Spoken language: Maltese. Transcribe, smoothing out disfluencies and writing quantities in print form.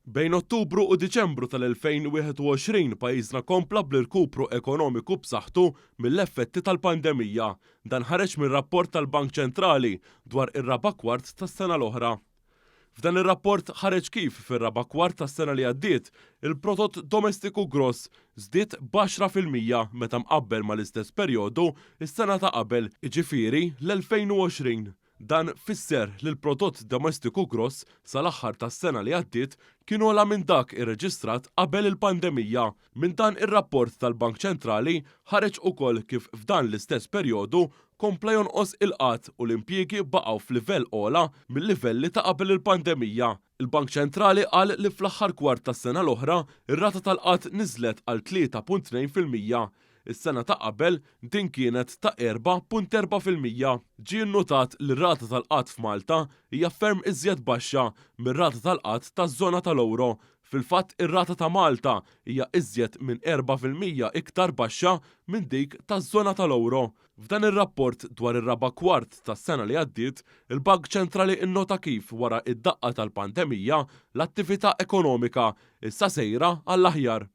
Bejn Ottubru u Diċembru tal-2021 pajjiżna kompla bl-irkupru ekonomiku b'saħħtu mill-effetti tal-pandemija. Dan ħareġ mir-rapport tal-Bank Ċentrali dwar ir-raba' kwart tas-sena l-oħra. F'dan ir-rapport ħareġ kif fir-raba' kwart tas-sena li għaddiet il-prodott domestiku gross żdied b'10% meta mqabbel mal-istess perjodu is-sena ta' qabel, jiġifieri l-2020. Dan fisser li l-prodott domestiku gross sal-aħħar tas-sena li għaddiet kienu ogħla minn dak irreġistrat qabel il-pandemija. Minn dan ir-rapport tal-Bank Ċentrali ħareġ ukoll kif f'dan l-istess perjodu kompla jonqos il-qatt u l-impjiegi baqgħu f'livell ogħla mill-livelli ta' qabel il-pandemija. Il-Bank Ċentrali qal li fl-aħħar kwart tas-sena l-oħra ir-rata tal-qatt niżlet għal 3.2%. Is-sena ta' qabel din kienet ta' 4.4%. Ġie nnotat li r-rata tal-qatt f'Malta hija ferm iżjed baxxa mir-rata tal-qatt taż-żona tal-Ewro. Fil-fatt ir-rata ta' Malta hija iżjed minn 4% iktar baxxa minn dik taż-żona tal-Ewro. F'dan ir-rapport dwar ir-raba' kwart tas-sena li għaddiet, il-Bank Ċentrali nnota kif wara id-daqqa tal-pandemija l-attività ekonomika issa sejra għall-aħjar.